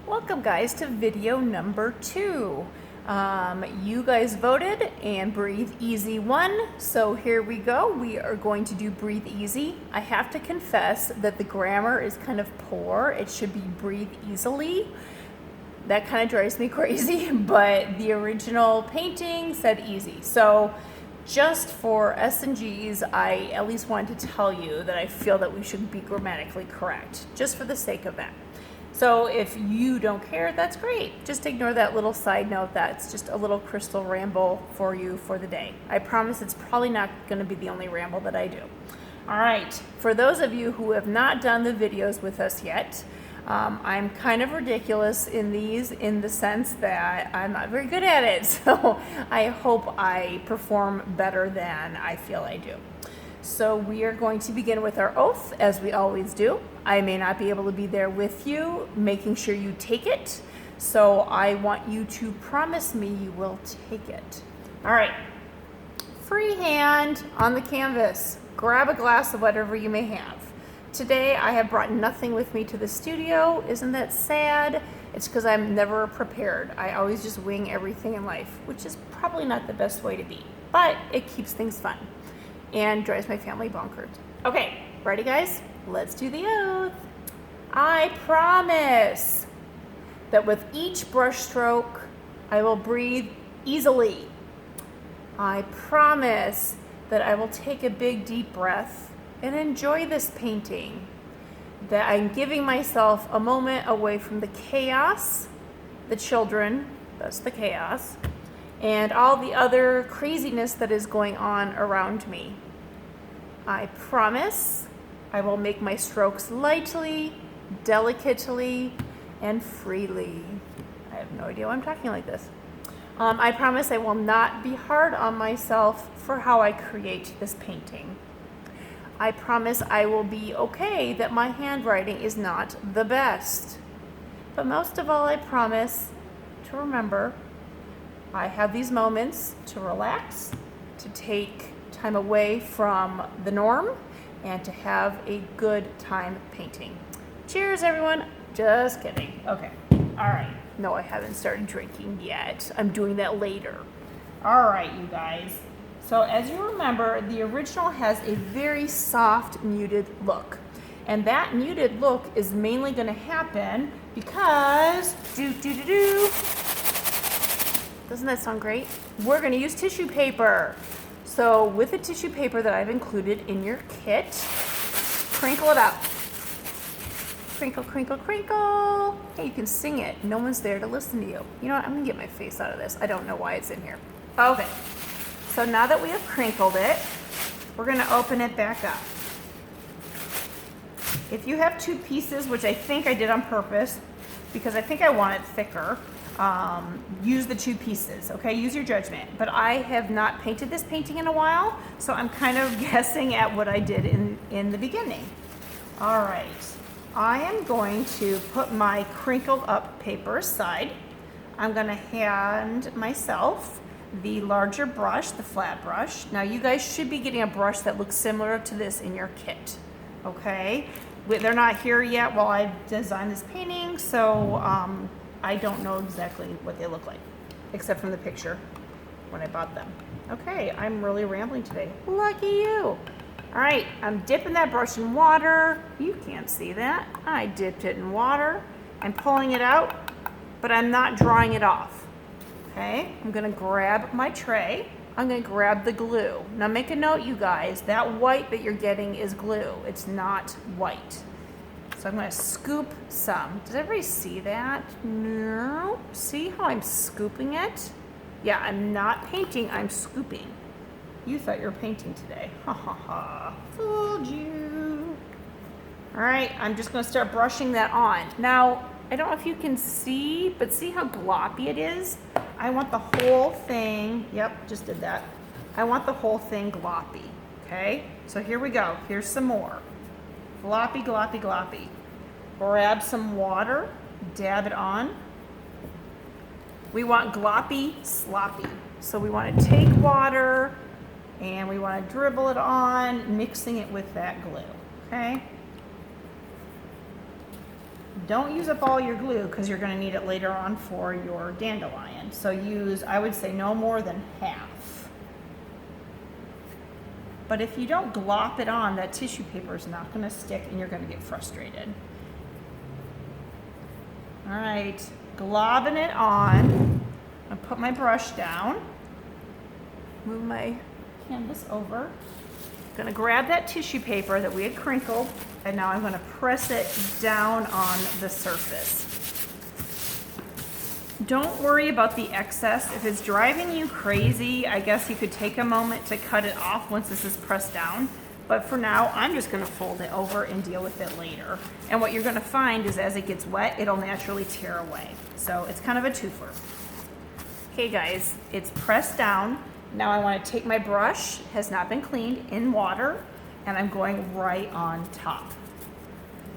Welcome guys to video number 2. You guys voted and Breathe Easy won, so here we go. We are going to do Breathe Easy. I have to confess that the grammar is kind of poor. It should be Breathe Easily. That kind of drives me crazy, but the original painting said easy. So just for S&Gs, I at least wanted to tell you that I feel that we should be grammatically correct, just for the sake of that. So if you don't care, that's great. Just ignore that little side note. That's just a little crystal ramble for you for the day. I promise it's probably not going to be the only ramble that I do. All right, for those of you who have not done the videos with us yet, I'm kind of ridiculous in these in the sense that I'm not very good at it. So I hope I perform better than I feel I do. So we are going to begin with our oath, as we always do. I may not be able to be there with you, making sure you take it. So I want you to promise me you will take it. All right. Free hand on the canvas. Grab a glass of whatever you may have. Today I have brought nothing with me to the studio. Isn't that sad? It's because I'm never prepared. I always just wing everything in life, which is probably not the best way to be, but it keeps things fun and drives my family bonkers. Okay, ready guys? Let's do the oath. I promise that with each brush stroke, I will breathe easily. I promise that I will take a big deep breath and enjoy this painting. That I'm giving myself a moment away from the chaos, the children, that's the chaos, and all the other craziness that is going on around me. I promise I will make my strokes lightly, delicately, and freely. I have no idea why I'm talking like this. I promise I will not be hard on myself for how I create this painting. I promise I will be okay that my handwriting is not the best. But most of all, I promise to remember I have these moments to relax, to take time away from the norm, and to have a good time painting. Cheers, everyone. Just kidding. Okay. All right. No, I haven't started drinking yet. I'm doing that later. All right, you guys. So as you remember, the original has a very soft, muted look. And that muted look is mainly going to happen because, doesn't that sound great? We're going to use tissue paper. So with the tissue paper that I've included in your kit, crinkle it up. Crinkle, crinkle, crinkle. Hey, you can sing it. No one's there to listen to you. You know what? I'm going to get my face out of this. I don't know why it's in here. Okay. So now that we have crinkled it, we're going to open it back up. If you have 2 pieces, which I think I did on purpose, because I think I want it thicker, use the 2 pieces, okay? Use your judgment. But I have not painted this painting in a while, so I'm kind of guessing at what I did in the beginning. All right. I am going to put my crinkled up paper aside. I'm going to hand myself the larger brush, the flat brush. Now you guys should be getting a brush that looks similar to this in your kit, okay? They're not here yet while I design this painting, so I don't know exactly what they look like, except from the picture when I bought them. Okay, I'm really rambling today. Lucky you. All right, I'm dipping that brush in water. You can't see that. I dipped it in water. I'm pulling it out, but I'm not drying it off. Okay, I'm gonna grab my tray. I'm gonna grab the glue. Now make a note, you guys, that white that you're getting is glue. It's not white. So I'm gonna scoop some. Does everybody see that? No. See how I'm scooping it? Yeah, I'm not painting, I'm scooping. You thought you were painting today. Ha ha ha. Fooled you. All right, I'm just gonna start brushing that on. Now, I don't know if you can see, but see how gloppy it is? I want the whole thing, yep, just did that. I want the whole thing gloppy, okay? So here we go, here's some more. Gloppy, gloppy, gloppy. Grab some water, dab it on. We want gloppy, sloppy. So we want to take water and we want to dribble it on, mixing it with that glue, okay? Don't use up all your glue because you're going to need it later on for your dandelion. So use, I would say, no more than half. But if you don't glop it on, that tissue paper is not going to stick and you're going to get frustrated. All right, globbing it on. I put my brush down, move my canvas over. Gonna grab that tissue paper that we had crinkled, and now I'm gonna press it down on the surface. Don't worry about the excess. If it's driving you crazy, I guess you could take a moment to cut it off once this is pressed down. But for now, I'm just gonna fold it over and deal with it later. And what you're gonna find is as it gets wet, it'll naturally tear away. So it's kind of a twofer. Okay guys, it's pressed down. Now I want to take my brush, has not been cleaned, in water, and I'm going right on top.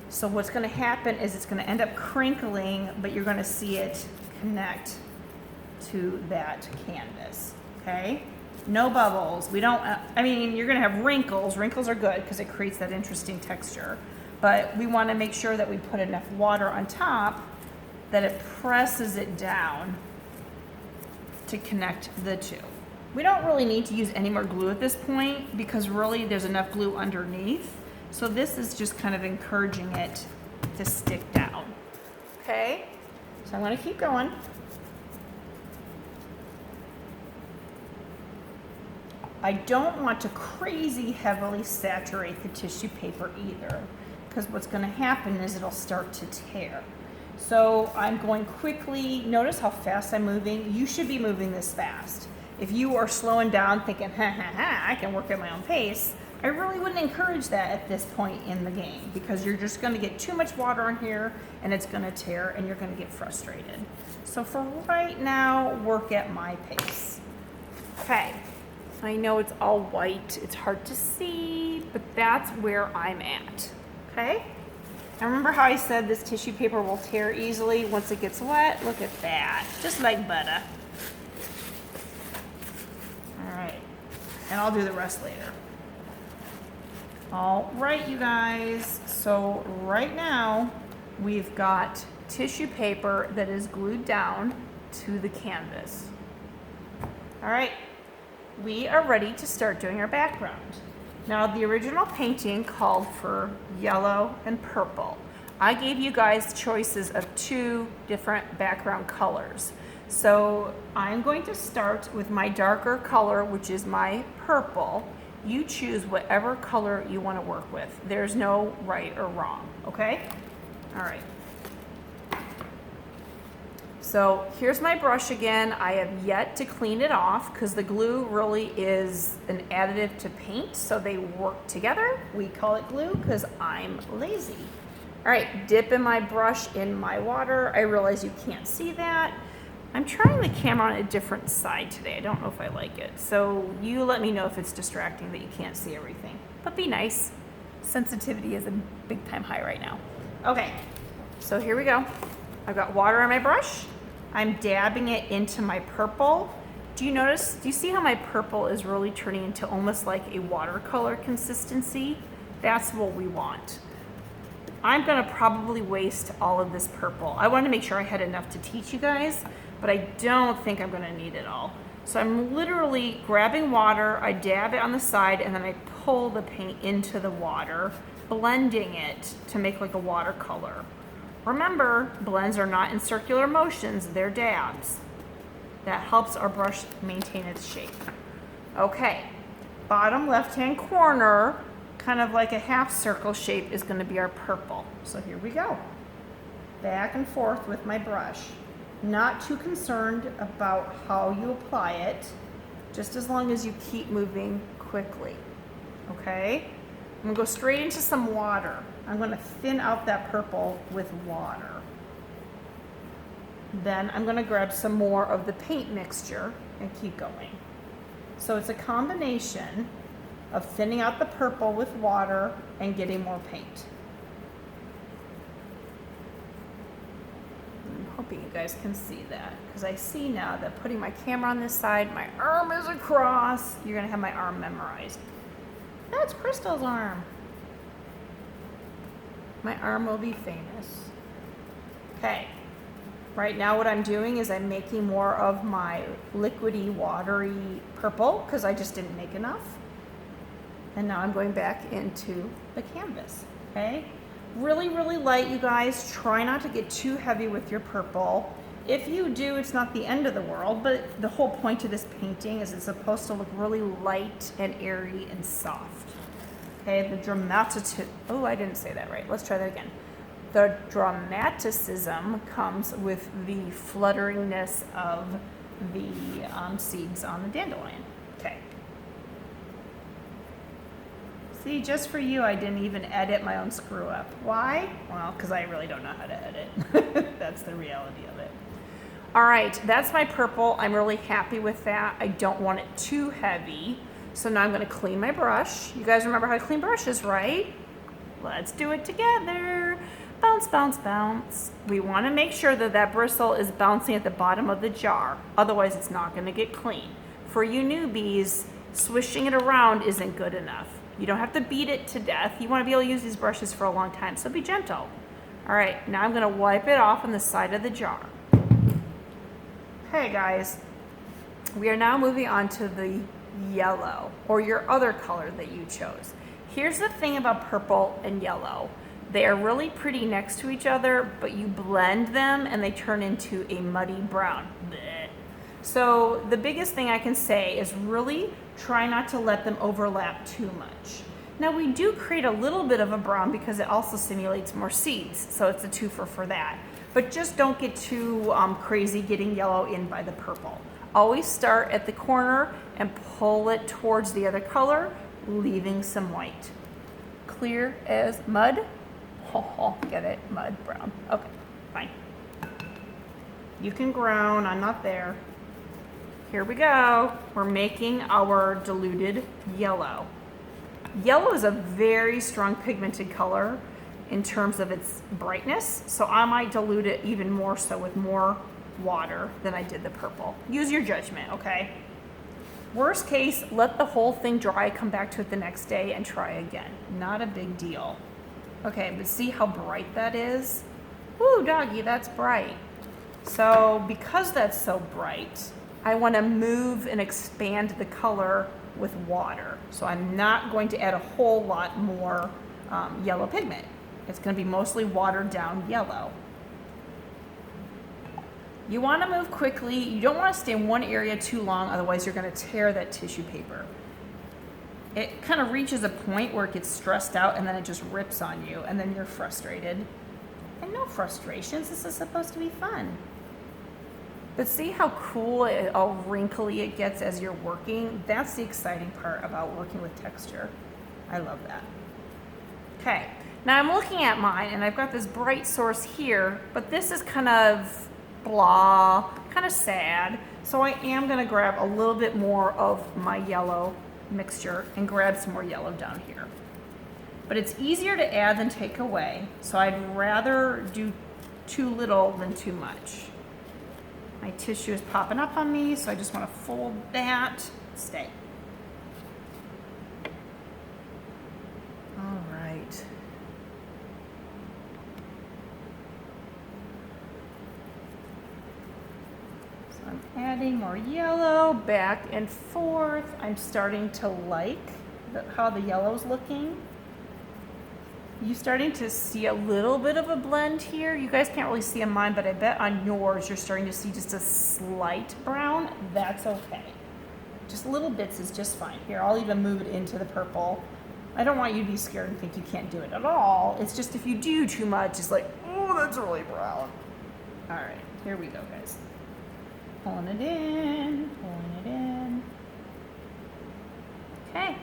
So what's going to happen is it's going to end up crinkling, but you're going to see it connect to that canvas, okay? No bubbles. We don't, I mean, you're going to have wrinkles. Wrinkles are good because it creates that interesting texture, but we want to make sure that we put enough water on top that it presses it down to connect the two. We don't really need to use any more glue at this point because really there's enough glue underneath. So this is just kind of encouraging it to stick down. Okay, so I'm gonna keep going. I don't want to crazy heavily saturate the tissue paper either because what's gonna happen is it'll start to tear. So I'm going quickly, notice how fast I'm moving. You should be moving this fast. If you are slowing down thinking, I can work at my own pace, I really wouldn't encourage that at this point in the game because you're just gonna get too much water in here and it's gonna tear and you're gonna get frustrated. So for right now, work at my pace. Okay, I know it's all white, it's hard to see, but that's where I'm at, okay? And remember how I said this tissue paper will tear easily once it gets wet? Look at that, just like butter. All right, and I'll do the rest later. All right, you guys, so right now we've got tissue paper that is glued down to the canvas. All right, we are ready to start doing our background. Now, the original painting called for yellow and purple. I gave you guys choices of 2 different background colors. So I'm going to start with my darker color, which is my purple. You choose whatever color you want to work with. There's no right or wrong, okay? All right. So here's my brush again. I have yet to clean it off because the glue really is an additive to paint, so they work together. We call it glue because I'm lazy. All right, dipping my brush in my water. I realize you can't see that. I'm trying the camera on a different side today. I don't know if I like it. So you let me know if it's distracting that you can't see everything. But be nice. Sensitivity is a big time high right now. Okay, so here we go. I've got water on my brush. I'm dabbing it into my purple. Do you see how my purple is really turning into almost like a watercolor consistency? That's what we want. I'm gonna probably waste all of this purple. I wanted to make sure I had enough to teach you guys, but I don't think I'm gonna need it all. So I'm literally grabbing water, I dab it on the side, and then I pull the paint into the water, blending it to make like a watercolor. Remember, blends are not in circular motions, they're dabs. That helps our brush maintain its shape. Okay, bottom left-hand corner, kind of like a half circle shape, is gonna be our purple. So here we go. Back and forth with my brush. Not too concerned about how you apply it, just as long as you keep moving quickly, okay? I'm gonna go straight into some water. I'm gonna thin out that purple with water. Then I'm gonna grab some more of the paint mixture and keep going. So it's a combination of thinning out the purple with water and getting more paint. I'm hoping you guys can see that because I see now that putting my camera on this side, my arm is across. You're gonna have my arm memorized. That's Crystal's arm. My arm will be famous. Okay, right now what I'm doing is I'm making more of my liquidy, watery purple because I just didn't make enough. And now I'm going back into the canvas, okay? Really, really light, you guys. Try not to get too heavy with your purple. If you do, it's not the end of the world, but the whole point of this painting is it's supposed to look really light and airy and soft. Okay, the dramaticism, oh, I didn't say that right. Let's try that again. The dramaticism comes with the flutteringness of the seeds on the dandelion. Okay. See, just for you, I didn't even edit my own screw up. Why? Well, because I really don't know how to edit. That's the reality of it. All right, that's my purple. I'm really happy with that. I don't want it too heavy. So now I'm gonna clean my brush. You guys remember how to clean brushes, right? Let's do it together. Bounce, bounce, bounce. We wanna make sure that that bristle is bouncing at the bottom of the jar. Otherwise, it's not gonna get clean. For you newbies, swishing it around isn't good enough. You don't have to beat it to death. You wanna be able to use these brushes for a long time, so be gentle. All right, now I'm gonna wipe it off on the side of the jar. Okay, guys, we are now moving on to the yellow, or your other color that you chose. Here's the thing about purple and yellow. They are really pretty next to each other, but you blend them and they turn into a muddy brown. Blech. So the biggest thing I can say is really try not to let them overlap too much. Now we do create a little bit of a brown because it also simulates more seeds, so it's a twofer for that. But just don't get too crazy getting yellow in by the purple. Always start at the corner and pull it towards the other color, leaving some white. Clear as mud. Oh, get it? Mud, brown. Okay, fine. You can groan, I'm not there. Here we go. We're making our diluted yellow. Yellow is a very strong pigmented color in terms of its brightness, so I might dilute it even more so with more water than I did the purple. Use your judgment, okay? Worst case, let the whole thing dry, come back to it the next day and try again. Not a big deal. Okay, but see how bright that is? Woo, doggy, that's bright. So because that's so bright, I want to move and expand the color with water. So I'm not going to add a whole lot more yellow pigment. It's going to be mostly watered down yellow. You want to move quickly. You don't want to stay in one area too long, otherwise you're going to tear that tissue paper. It kind of reaches a point where it gets stressed out and then it just rips on you and then you're frustrated. And no frustrations, this is supposed to be fun. But see how cool, how wrinkly it gets as you're working? That's the exciting part about working with texture. I love that. Okay, now I'm looking at mine and I've got this bright source here, but this is kind of blah, kind of sad. So I am gonna grab a little bit more of my yellow mixture and grab some more yellow down here. But it's easier to add than take away, so I'd rather do too little than too much. My tissue is popping up on me, so I just want to fold that. Stay. All right. So I'm adding more yellow back and forth. I'm starting to like how the yellow's looking. You starting to see a little bit of a blend here. You guys can't really see on mine, but I bet on yours you're starting to see just a slight brown. That's okay. Just little bits is just fine. Here, I'll even move it into the purple. I don't want you to be scared and think you can't do it at all. It's just if you do too much, it's like, oh, that's really brown. All right, here we go, guys. Pulling it in, pulling it in. Okay.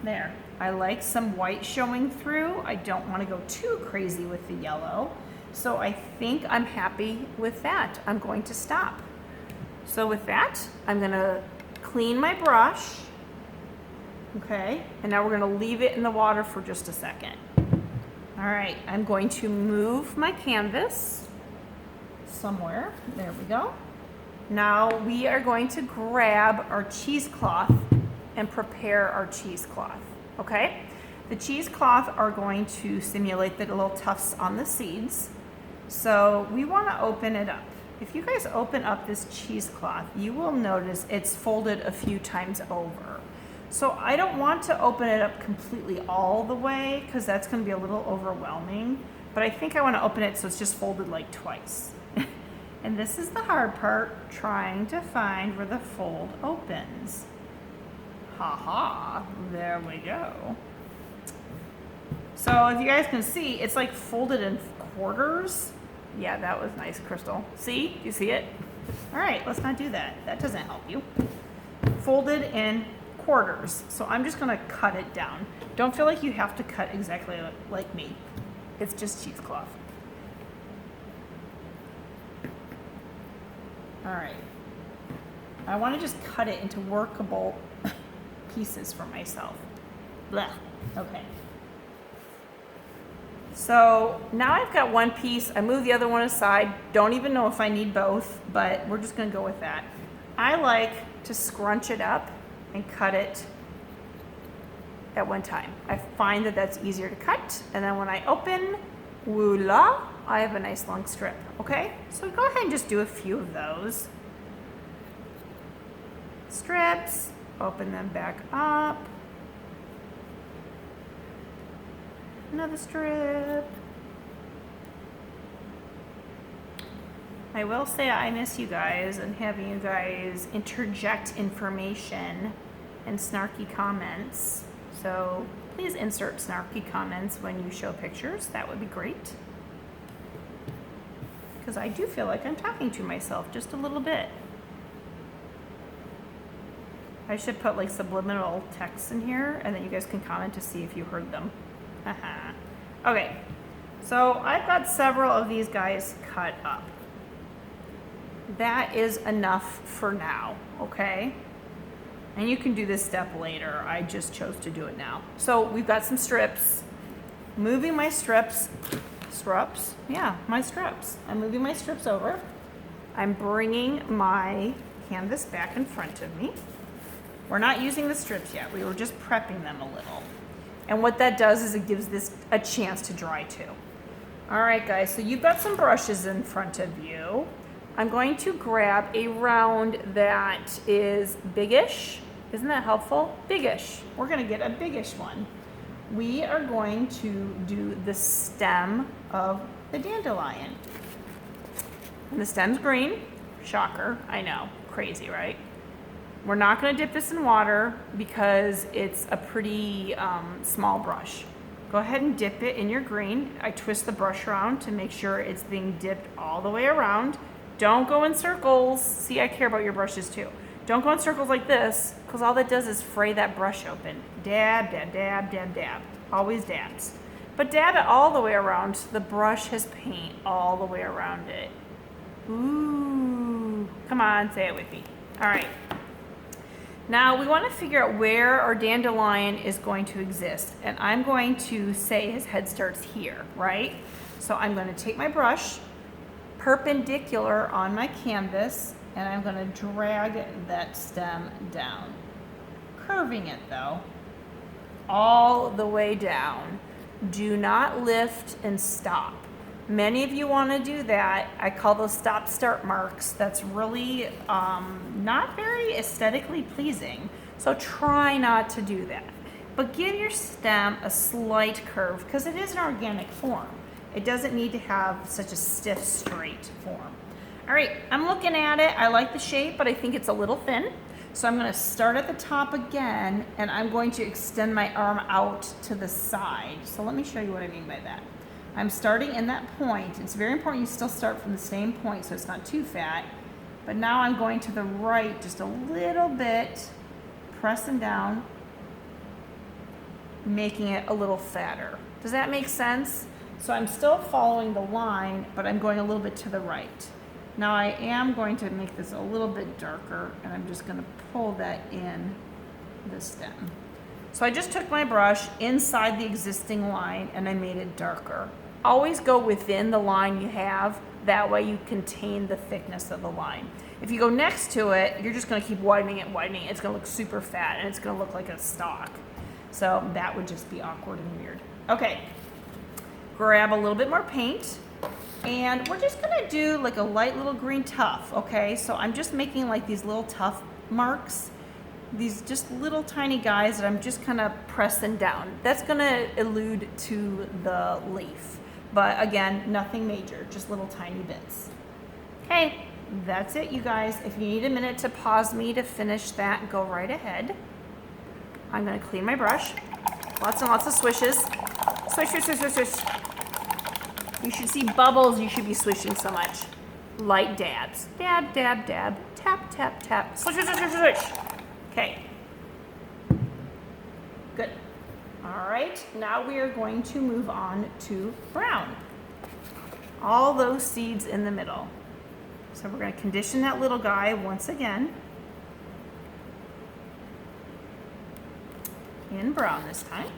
There. I like some white showing through. I don't want to go too crazy with the yellow. So I think I'm happy with that. I'm going to stop. So with that, I'm going to clean my brush. Okay, and now we're going to leave it in the water for just a second. All right, I'm going to move my canvas somewhere. There we go. Now we are going to grab our cheesecloth and prepare our cheesecloth. Okay, The cheesecloth are going to simulate the little tufts on the seeds. So we want to open it up. If you guys open up this cheesecloth, you will notice it's folded a few times over. So I don't want to open it up completely all the way because that's going to be a little overwhelming. But I think I want to open it so it's just folded like twice. And this is the hard part, trying to find where the fold opens. Ha ha, there we go. So if you guys can see, it's like folded in quarters. Yeah, that was nice, Crystal. See? Do you see it? All right, let's not do that. That doesn't help you. Folded in quarters. So I'm just gonna cut it down. Don't feel like you have to cut exactly like me. It's just cheesecloth. All right. I wanna just cut it into workable pieces for myself. Blech. Okay. So now I've got one piece. I move the other one aside. Don't even know if I need both, but we're just gonna go with that. I like to scrunch it up and cut it at one time. I find that that's easier to cut. And then when I open, voila, I have a nice long strip, okay? So go ahead and just do a few of those. Strips, open them back up. Another strip. I will say I miss you guys and having you guys interject information and snarky comments. So please insert snarky comments when you show pictures. That would be great. Because I do feel like I'm talking to myself just a little bit. I should put like subliminal text in here and then you guys can comment to see if you heard them. Okay, so I've got several of these guys cut up. That is enough for now, okay? And you can do this step later. I just chose to do it now. So we've got some strips. Moving my strips. I'm moving my strips over. I'm bringing my canvas back in front of me. We're not using the strips yet. We were just prepping them a little. And what that does is it gives this a chance to dry too. All right, guys, so you've got some brushes in front of you. I'm going to grab a round that is biggish. Isn't that helpful? Biggish. We're gonna get a biggish one. We are going to do the stem of the dandelion. And the stem's green. Shocker, I know, crazy, right? We're not going to dip this in water because it's a pretty small brush. Go ahead and dip it in your green. I twist the brush around to make sure it's being dipped all the way around. Don't go in circles. See, I care about your brushes too. Don't go in circles like this because all that does is fray that brush open. Dab, dab, dab, dab, dab. Always dabs. But dab it all the way around so the brush has paint all the way around it. Ooh. Come on, say it with me. All right. Now we want to figure out where our dandelion is going to exist. And I'm going to say his head starts here, right? So I'm going to take my brush, perpendicular on my canvas, and I'm going to drag that stem down. Curving it though, all the way down. Do not lift and stop. Many of you want to do that. I call those stop-start marks. That's really not very aesthetically pleasing. So try not to do that. But give your stem a slight curve because it is an organic form. It doesn't need to have such a stiff, straight form. All right, I'm looking at it. I like the shape, but I think it's a little thin. So I'm going to start at the top again, and I'm going to extend my arm out to the side. So let me show you what I mean by that. I'm starting in that point. It's very important you still start from the same point so it's not too fat. But now I'm going to the right just a little bit, pressing down, making it a little fatter. Does that make sense? So I'm still following the line, but I'm going a little bit to the right. Now I am going to make this a little bit darker, and I'm just going to pull that in the stem. So I just took my brush inside the existing line and I made it darker. Always go within the line you have. That way you contain the thickness of the line. If you go next to it, you're just going to keep widening it. It's going to look super fat and it's going to look like a stalk. So that would just be awkward and weird. Okay, grab a little bit more paint. And we're just gonna do like a light little green tuff, okay? So I'm just making like these little tuff marks, these just little tiny guys that I'm just kind of pressing down. That's gonna allude to the leaf. But again, nothing major, just little tiny bits. Okay, that's it, you guys. If you need a minute to pause me to finish that, go right ahead. I'm gonna clean my brush. Lots and lots of swishes. Swish, swish, swish, swish, swish. You should see bubbles, you should be swishing so much. Light dabs. Dab, dab, dab. Tap, tap, tap. Swish, swish, swish, swish, swish. Okay. Good. All right, now we are going to move on to brown. All those seeds in the middle. So we're gonna condition that little guy once again. In brown this time.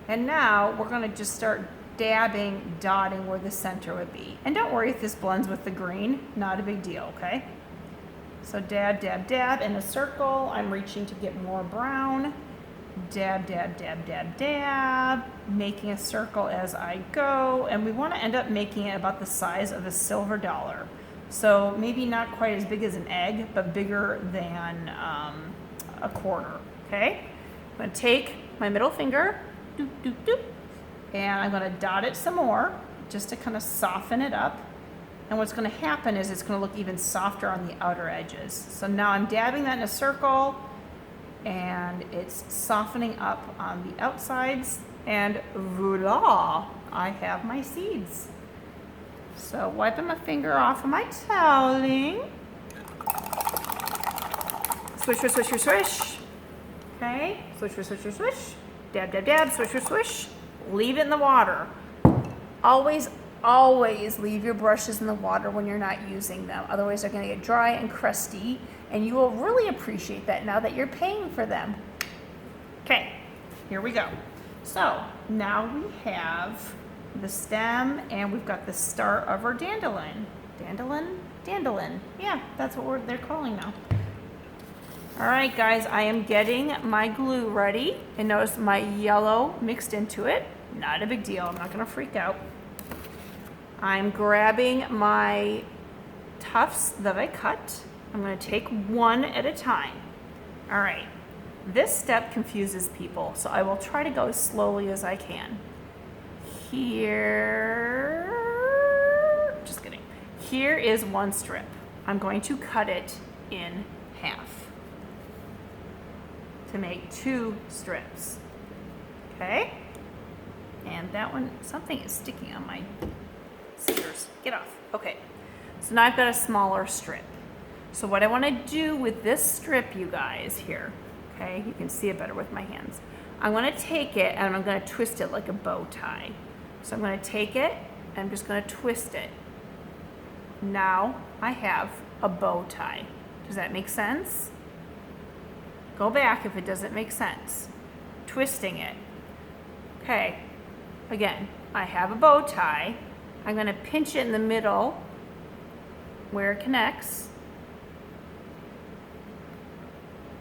And now we're gonna just start dabbing, dotting where the center would be. And don't worry if this blends with the green, not a big deal, okay? So dab, dab, dab in a circle. I'm reaching to get more brown. Dab, dab, dab, dab, dab. Making a circle as I go. And we wanna end up making it about the size of a silver dollar. So maybe not quite as big as an egg, but bigger than a quarter, okay? I'm gonna take my middle finger, doop, doop, doop, and I'm gonna dot it some more just to kind of soften it up. And what's gonna happen is it's gonna look even softer on the outer edges. So now I'm dabbing that in a circle and it's softening up on the outsides, and voila, I have my seeds. So wiping my finger off of my toweling. Swish, swish, swish, swish, swish. Okay, swish, swish, swish, swish, swish. Dab, dab, dab, swish, swish, swish. Leave it in the water. Always, always leave your brushes in the water when you're not using them. Otherwise they're gonna get dry and crusty, and you will really appreciate that now that you're paying for them. Okay, here we go. So now we have the stem and we've got the start of our dandelion. Dandelion. Yeah, that's what they're calling now. All right, guys, I am getting my glue ready, and notice my yellow mixed into it. Not a big deal, I'm not gonna freak out. I'm grabbing my tufts that I cut. I'm gonna take one at a time. All right, this step confuses people, so I will try to go as slowly as I can. Here, just kidding. Here is one strip. I'm going to cut it in half to make 2 strips, okay? And that one, something is sticking on my scissors. Get off. Okay, so now I've got a smaller strip. So what I wanna do with this strip, you guys, here, okay? You can see it better with my hands. I'm gonna take it and I'm gonna twist it like a bow tie. So I'm gonna take it and I'm just gonna twist it. Now I have a bow tie. Does that make sense? Go back if it doesn't make sense. Twisting it. Okay, again, I have a bow tie. I'm gonna pinch it in the middle where it connects.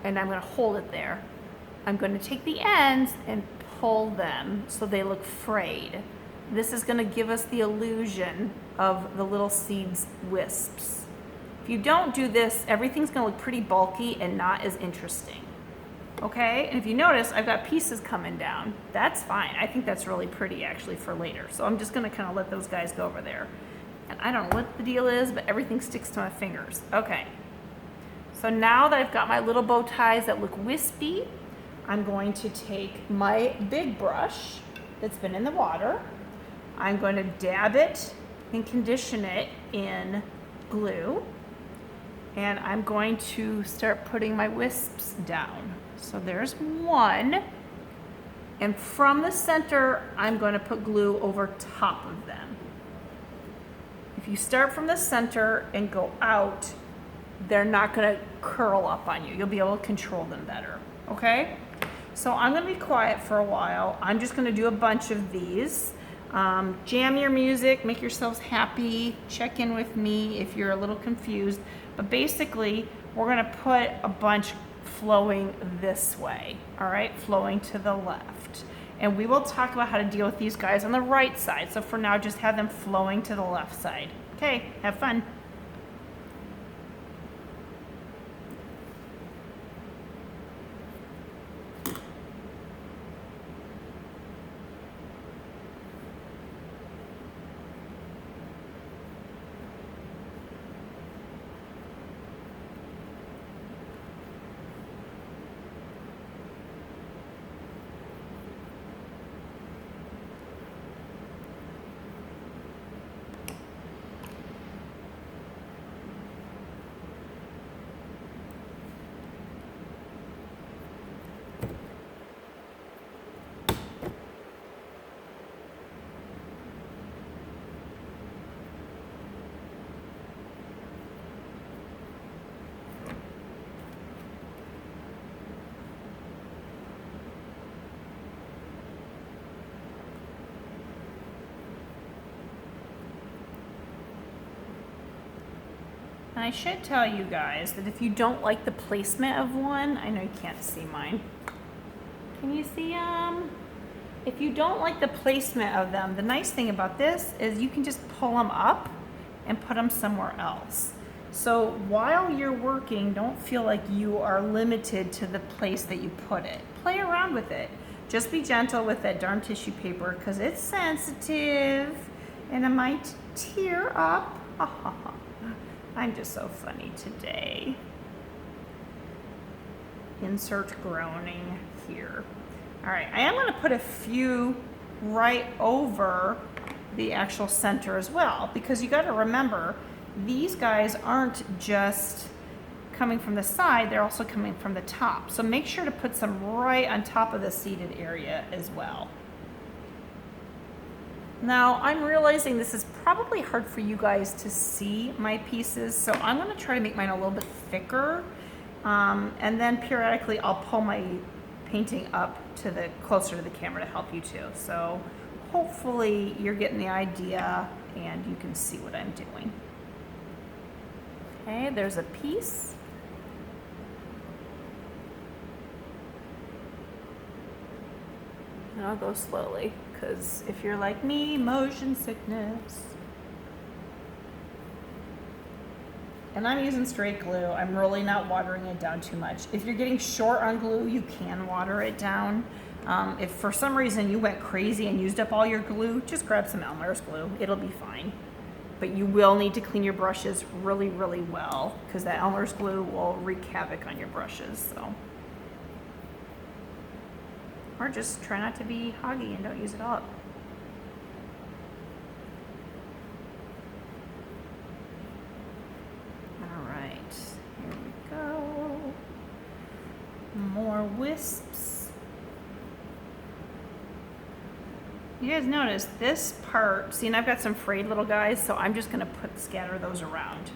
And I'm gonna hold it there. I'm gonna take the ends and pull them so they look frayed. This is gonna give us the illusion of the little seeds wisps. If you don't do this, everything's gonna look pretty bulky and not as interesting. Okay, and if you notice, I've got pieces coming down. That's fine. I think that's really pretty actually for later. So I'm just gonna kind of let those guys go over there. And I don't know what the deal is, but everything sticks to my fingers. Okay, so now that I've got my little bow ties that look wispy, I'm going to take my big brush that's been in the water. I'm going to dab it and condition it in glue. And I'm going to start putting my wisps down. So there's one. And from the center, I'm going to put glue over top of them. If you start from the center and go out, they're not going to curl up on you. You'll be able to control them better, okay? So I'm going to be quiet for a while. I'm just going to do a bunch of these. Jam your music, make yourselves happy, check in with me if you're a little confused. But basically, we're going to put a bunch flowing this way, all right, flowing to the left. And we will talk about how to deal with these guys on the right side. So for now, just have them flowing to the left side. Okay, have fun. And I should tell you guys that if you don't like the placement of one, I know you can't see mine. Can you see them? If you don't like the placement of them, the nice thing about this is you can just pull them up and put them somewhere else. So while you're working, don't feel like you are limited to the place that you put it. Play around with it. Just be gentle with that darn tissue paper because it's sensitive and it might tear up. I'm just so funny today. Insert groaning here. All right, I am going to put a few right over the actual center as well, because you got to remember, these guys aren't just coming from the side, they're also coming from the top. So make sure to put some right on top of the seated area as well. Now, I'm realizing this is probably hard for you guys to see my pieces, so I'm going to try to make mine a little bit thicker, and then periodically I'll pull my painting up to the closer to the camera to help you too. So hopefully you're getting the idea and you can see what I'm doing. Okay, there's a piece. And I'll go slowly, because if you're like me, motion sickness. And I'm using straight glue. I'm really not watering it down too much. If you're getting short on glue, you can water it down. If for some reason you went crazy and used up all your glue, just grab some Elmer's glue. It'll be fine. But you will need to clean your brushes really, really well, because that Elmer's glue will wreak havoc on your brushes. So. Or just try not to be hoggy and don't use it all up. All right, here we go. More wisps. You guys notice this part, see, and I've got some frayed little guys, so I'm just gonna scatter those around.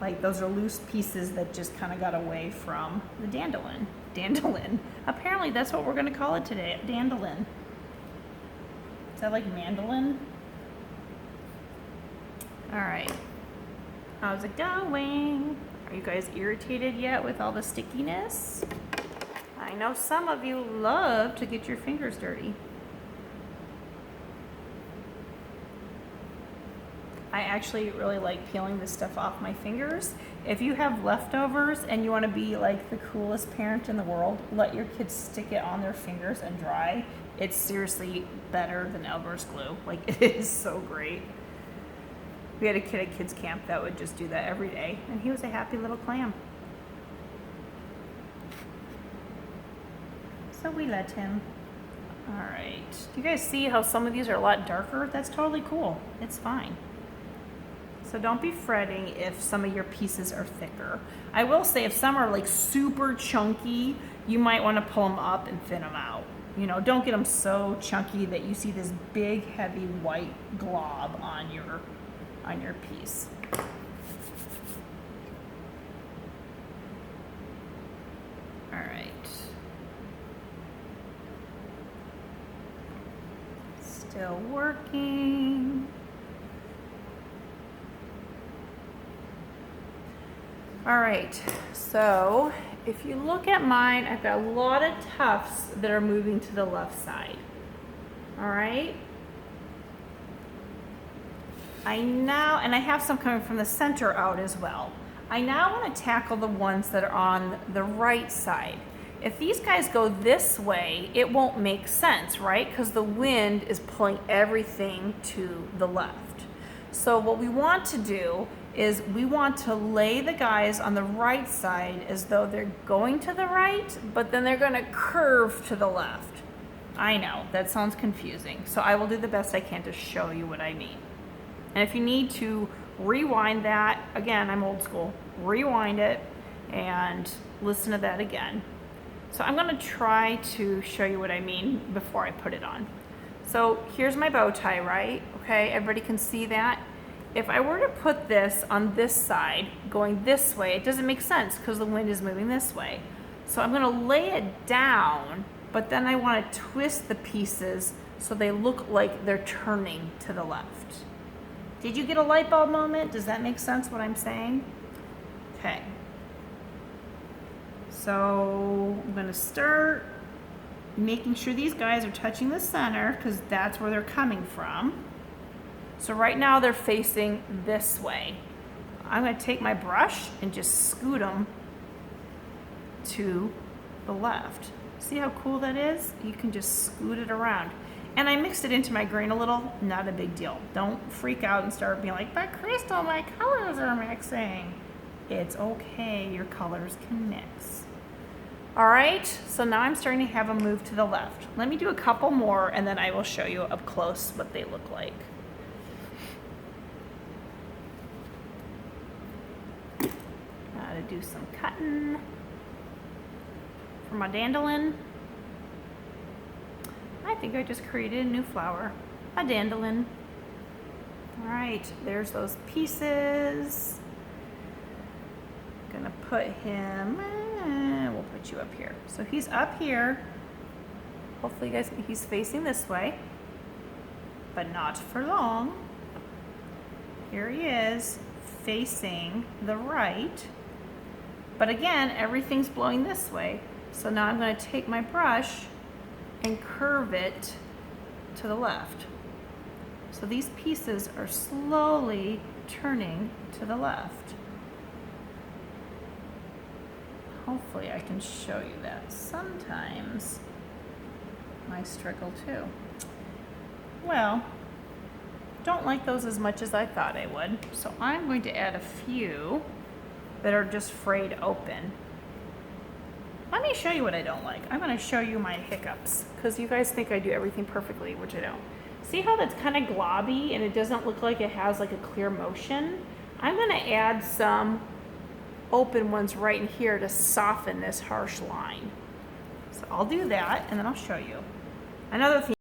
Like those are loose pieces that just kind of got away from the dandelion. Dandelion. Apparently that's what we're going to call it today, dandelion. Is that like mandolin? All right. How's it going? Are you guys irritated yet with all the stickiness? I know some of you love to get your fingers dirty. I actually really like peeling this stuff off my fingers. If you have leftovers and you want to be like the coolest parent in the world, let your kids stick it on their fingers and dry. It's seriously better than Elmer's glue. Like, it is so great. We had a kid at kids camp that would just do that every day, and he was a happy little clam. So we let him. All right. Do you guys see how some of these are a lot darker? That's totally cool. It's fine. So don't be fretting if some of your pieces are thicker. I will say if some are like super chunky, you might want to pull them up and thin them out. You know, don't get them so chunky that you see this big heavy white glob on your piece. All right. Still working. All right, so if you look at mine, I've got a lot of tufts that are moving to the left side. All right. And I have some coming from the center out as well. I now want to tackle the ones that are on the right side. If these guys go this way, it won't make sense, right? Because the wind is pulling everything to the left. So what we want to do is we want to lay the guys on the right side as though they're going to the right, but then they're going to curve to the left. I know, that sounds confusing. So I will do the best I can to show you what I mean. And if you need to rewind that, again, I'm old school, rewind it and listen to that again. So I'm going to try to show you what I mean before I put it on. So here's my bow tie, right? Okay, everybody can see that. If I were to put this on this side, going this way, it doesn't make sense because the wind is moving this way. So I'm going to lay it down, but then I want to twist the pieces so they look like they're turning to the left. Did you get a light bulb moment? Does that make sense what I'm saying? Okay. So I'm going to start making sure these guys are touching the center because that's where they're coming from. So right now they're facing this way. I'm going to take my brush and just scoot them to the left. See how cool that is? You can just scoot it around. And I mixed it into my grain a little, not a big deal. Don't freak out and start being like, but Crystal, my colors are mixing. It's okay, your colors can mix. All right, so now I'm starting to have them move to the left. Let me do a couple more and then I will show you up close what they look like. Gotta do some cutting for my dandelion. I think I just created a new flower, a dandelion. All right, there's those pieces. Gonna put him, we'll put you up here. So he's up here. Hopefully you guys, he's facing this way, but not for long. Here he is, facing the right. But again, everything's blowing this way. So now I'm gonna take my brush and curve it to the left. So these pieces are slowly turning to the left. Hopefully I can show you that. Sometimes I struggle too. Well, don't like those as much as I thought I would. So I'm going to add a few that are just frayed open. Let me show you what I don't like. I'm going to show you my hiccups because you guys think I do everything perfectly, which I don't. See how that's kind of globby and it doesn't look like it has like a clear motion? I'm going to add some open ones right in here to soften this harsh line. So I'll do that and then I'll show you. Another thing